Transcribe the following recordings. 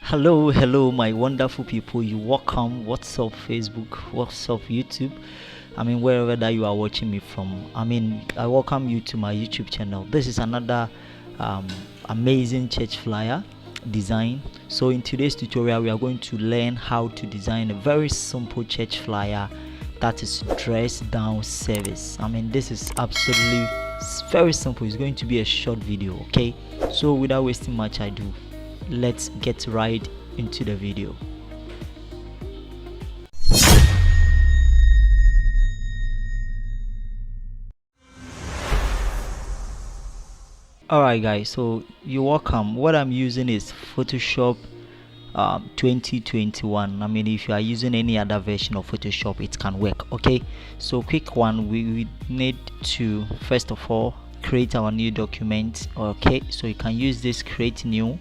Hello, my wonderful people. You welcome. What's up, Facebook? What's up, YouTube? Wherever that you are watching me from. I welcome you to my YouTube channel. This is another um, amazing church flyer design. So, in today's tutorial, we are going to learn how to design a very simple church flyer that is dress down service. This is absolutely very simple. It's going to be a short video, okay? So, without wasting much ado, let's get right into the video. Alright guys, so you're welcome. What I'm using is Photoshop 2021. If you are using any other version of Photoshop, it can work. Okay, so quick one, we need to first of all create our new document. Okay, so you can use this create new,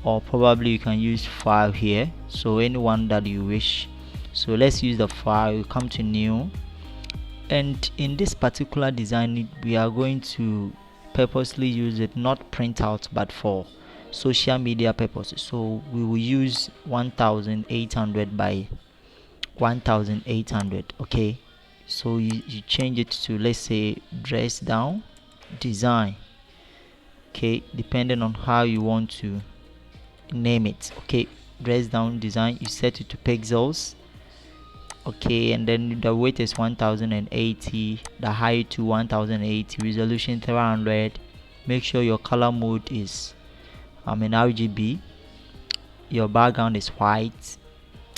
or probably you can use file here, so anyone that you wish. So let's use the file. You come to new, and in this particular design we are going to purposely use it not print out but for social media purposes. So we will use 1800 by 1800. Okay, so you change it to, let's say, dress down design. Okay, depending on how you want to name it. Okay, dress down design, you set it to pixels. Okay, and then the weight is 1080, the height to 1080, resolution 300. Make sure your color mode is RGB, your background is white.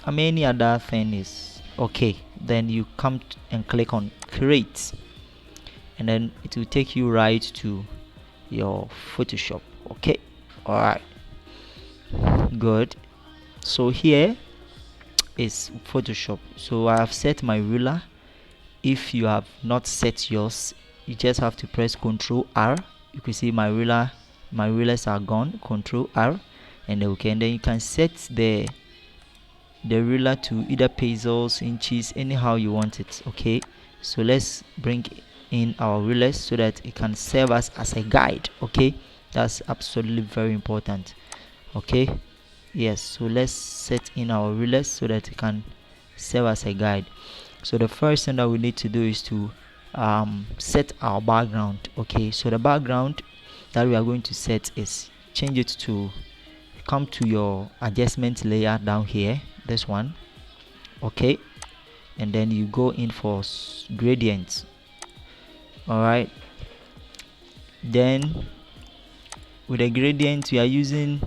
Any other thing is okay. Then you come and click on create, and then it will take you right to your Photoshop. Okay, all right, good. So here is Photoshop. So I have set my ruler. If you have not set yours, you just have to press Ctrl R. You can see my rulers are gone. Ctrl R, and okay, and then you can set the ruler to either pixels, inches, anyhow you want it. Okay, so let's bring in our rulers so that it can serve us as a guide. Okay, that's absolutely very important. Okay, yes, so let's set in our rulers so that it can serve as a guide. So the first thing that we need to do is to set our background. Okay, so the background that we are going to set is, change it to, come to your adjustment layer down here, this one. Okay, and then you go in for gradients. All right, then with the gradient we are using,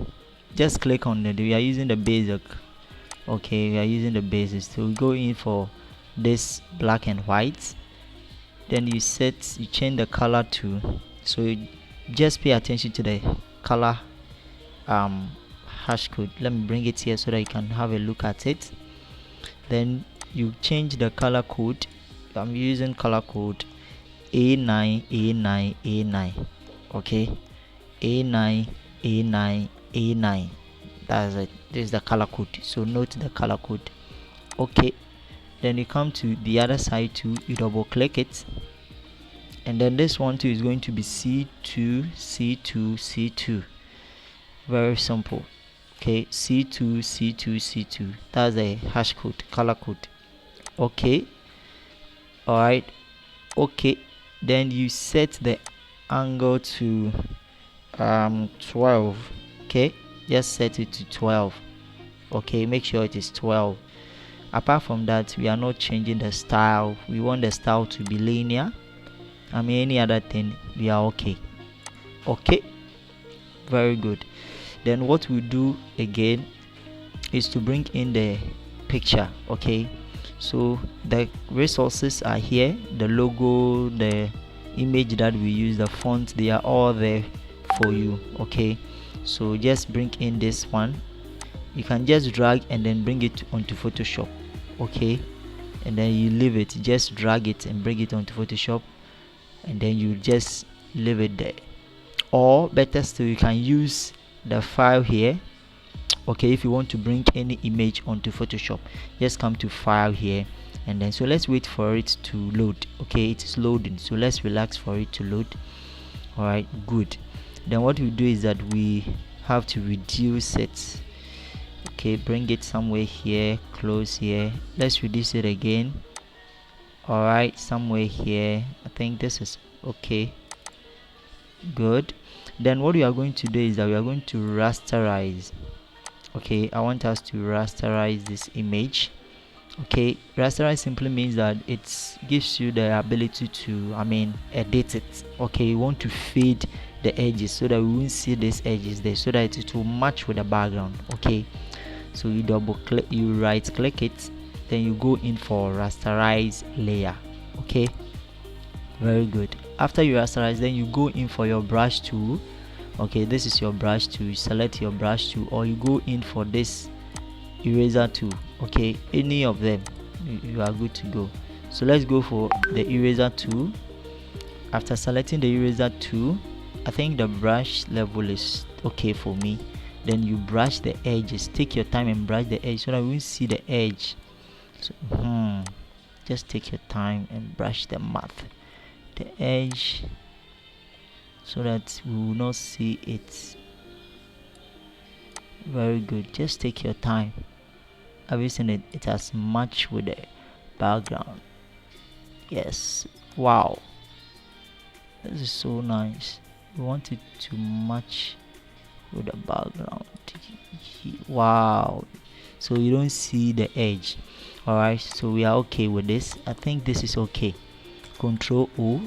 just click on it. We are using the basic. Okay, we are using the basics. So we go in for this black and white, then you change the color to, so you just pay attention to the color hash code. Let me bring it here so that you can have a look at it. Then you change the color code. I'm using color code A9 A9 A9. Okay, A9 A9 A9. That's it. This is the color code, so note the color code. Okay, then you come to the other side too, you double click it, and then this one too is going to be C2 C2 C2. Very simple. Okay, C2 C2 C2. That's a hash code, color code. Okay, all right. Okay, then you set the angle to 12. Okay, just set it to 12. Okay, make sure it is 12. Apart from that, we are not changing the style. We want the style to be linear. Any other thing, we are okay. Okay, very good. Then what we do again is to bring in the picture. Okay, so the resources are here, the logo, the image that we use, the font, they are all there for you. Okay, so just bring in this one. You can just drag and then bring it onto Photoshop. Okay, and then you leave it, just drag it and bring it onto Photoshop, and then you just leave it there. Or better still, you can use the file here. Okay, if you want to bring any image onto Photoshop, just come to file here, and then so let's wait for it to load. Okay, it is loading, so let's relax for it to load. All right, good. Then what we do is that we have to reduce it. Okay, bring it somewhere here, close here. Let's reduce it again. Alright, somewhere here. I think this is okay. Good. Then what we are going to do is that we are going to rasterize. Okay, I want us to rasterize this image. Okay, rasterize simply means that it gives you the ability to edit it. Okay, you want to fade the edges so that we won't see these edges there, so that it will match with the background. Okay, so you double click, you right click it, then you go in for rasterize layer. Okay, very good. After you rasterize, then you go in for your brush tool. Okay, this is your brush tool. You select your brush tool, or you go in for this eraser tool. Okay, any of them, you are good to go. So let's go for the eraser tool. After selecting the eraser tool, I think the brush level is okay for me. Then you brush the edges. Take your time and brush the edge so that we will see the edge. So just take your time and brush the edge so that we will not see it. Very good. Just take your time. Have you seen it? It has matched with the background. Yes. Wow, this is so nice. We want it to match with the background. Wow, so you don't see the edge. Alright, so we are okay with this. I think this is okay. Control O.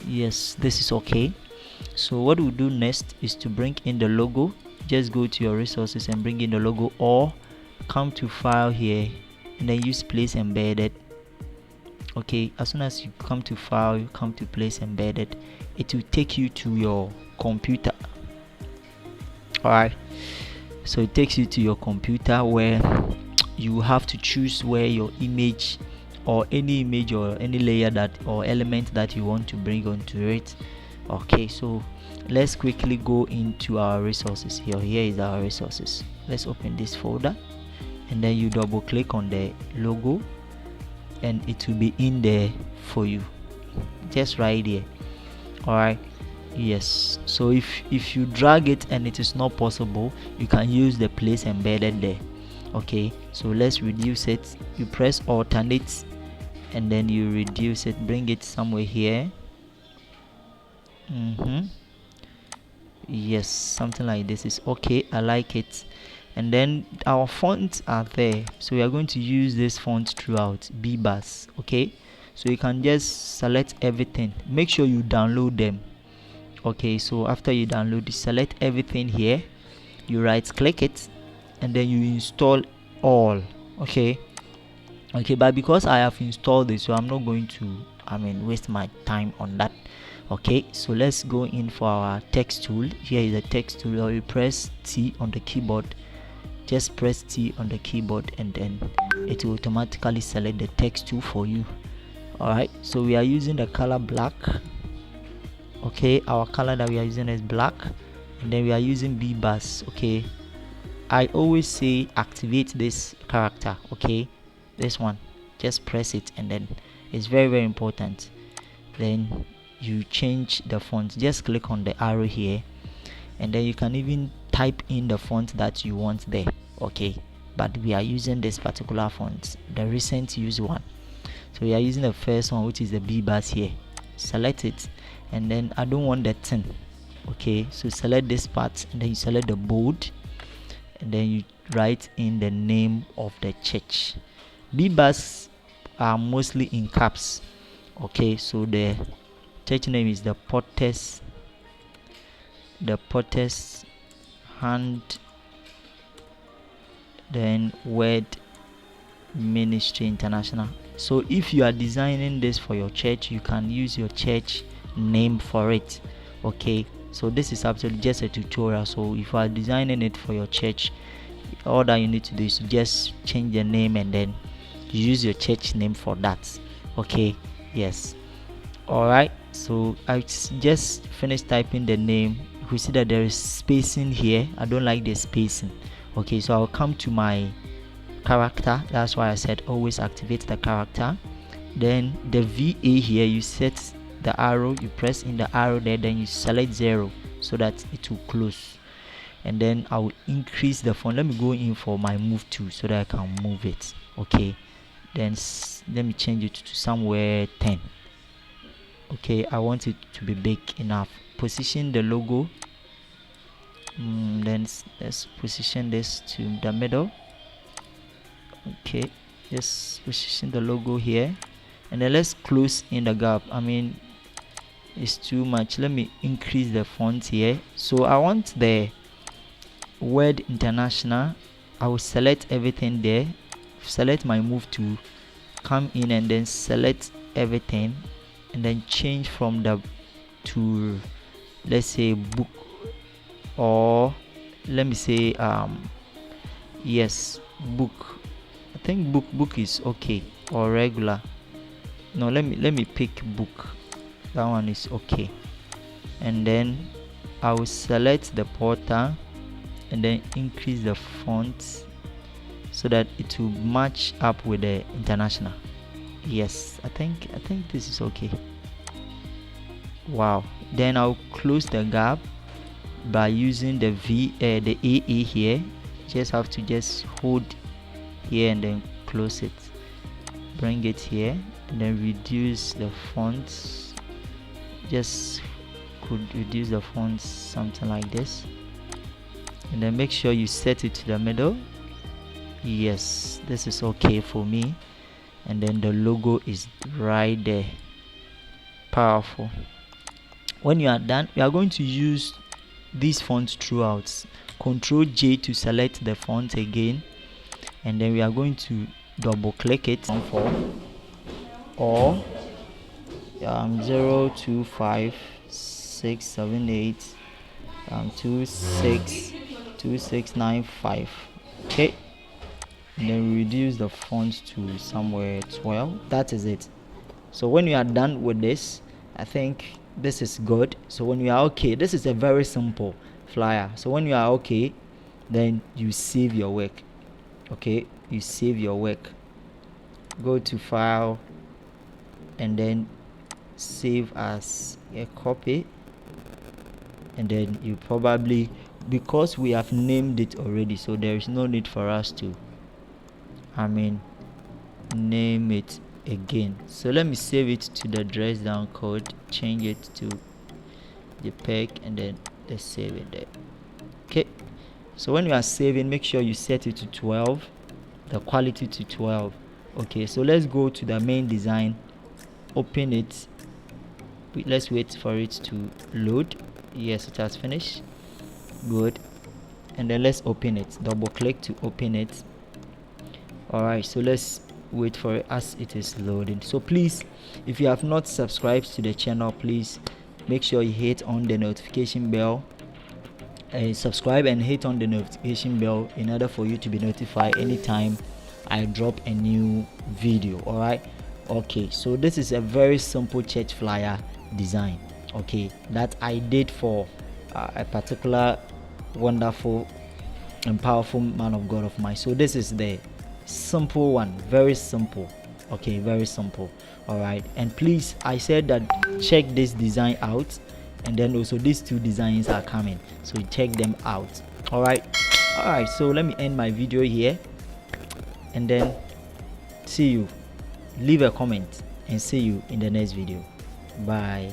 Yes, this is okay. So what we'll do next is to bring in the logo. Just go to your resources and bring in the logo, or come to file here and then use place embedded. Okay, as soon as you come to file, you come to place embedded, it will take you to your computer. Alright, so it takes you to your computer where you have to choose where your image or any image or any layer that or element that you want to bring onto it. Okay, so let's quickly go into our resources here. Here is our resources. Let's open this folder, and then you double click on the logo, and it will be in there for you, just right here. Alright, yes. So if you drag it and it is not possible, you can use the place embedded there. Okay, so let's reduce it. You press alternate and then you reduce it, bring it somewhere here. Yes, something like this is okay. I like it. And then our fonts are there, so we are going to use this font throughout, bbars. Okay, so you can just select everything. Make sure you download them. Okay, so after you download, you select everything here, you right click it, and then you install all. Okay, but because I have installed this, so I'm not going to waste my time on that. Okay, so let's go in for our text tool. Here is a text tool, or you press T on the keyboard. Just press T on the keyboard and then it will automatically select the text tool for you. Alright, so we are using the color black. Okay, our color that we are using is black, and then we are using bbars. Okay, I always say activate this character. Okay, this one, just press it, and then it's very, very important. Then you change the font. Just click on the arrow here, and then you can even type in the font that you want there. Okay, but we are using this particular font, the recent used one. So we are using the first one, which is the bbars here. Select it, and then I don't want that thing. Okay, so select this part, and then you select the bold, and then you write in the name of the church. bbars are mostly in caps. Okay, so the church name is the Potters Hand then Word Ministry International. So if you are designing this for your church, you can use your church name for it. Okay, so this is absolutely just a tutorial. So if you are designing it for your church, all that you need to do is just change the name and then use your church name for that. Okay, yes. Alright, so I just finished typing the name. We see that there is spacing here. I don't like the spacing. Okay, so I'll come to my character. That's why I said always activate the character. Then the VA here, you set the arrow, you press in the arrow there, then you select 0 so that it will close. and then I will increase the font. Let me go in for my move tool so that I can move it. Okay, then let me change it to somewhere 10. Okay, I want it to be big enough. Position the logo. Then let's position this to the middle. Okay, just position the logo here, and then let's close in the gap. I mean, it's too much. Let me increase the font here. So I want the word international. I will select everything there, select my move tool, come in and then select everything, and then change from the to, let's say, book, or let me say yes, book. I think book is okay, or regular. No, let me pick book. That one is okay. And then I will select the portal and then increase the font so that it will match up with the international. Yes, I think this is okay. Wow. Then I'll close the gap by using the the AA here. Just have to just hold here and then close it. Bring it here and then reduce the fonts. Just could reduce the fonts something like this, and then make sure you set it to the middle. Yes, this is okay for me. And then the logo is right there. Powerful. When you are done, we are going to use these fonts throughout. Control J to select the font again, and then we are going to double click it for or 025678 262695. Okay, and then reduce the font to somewhere 12. That is it. So when you are done with this, I think this is good. So when you are okay, this is a very simple flyer. So when you are okay, then you save your work. Okay, you save your work, go to file, and then save as a copy, and then you probably, because we have named it already, so there is no need for us to name it again. So let me save it to the dress down code, change it to JPEG, and then let's save it there. Okay, so when you are saving, make sure you set it to 12, the quality to 12. Okay, so let's go to the main design, open it. Let's wait for it to load. Yes, it has finished. Good. And then let's open it. Double click to open it. Alright, so let's wait for it as it is loading. So please, if you have not subscribed to the channel, please make sure you hit on the notification bell, subscribe and hit on the notification bell in order for you to be notified anytime I drop a new video. Alright, okay, so this is a very simple church flyer design, okay, that I did for a particular wonderful and powerful man of God of mine. So this is the simple one, very simple. Okay, very simple. All right, and please, I said that check this design out, and then also these two designs are coming, so check them out. All right, so let me end my video here, and then see you. Leave a comment and see you in the next video. Bye.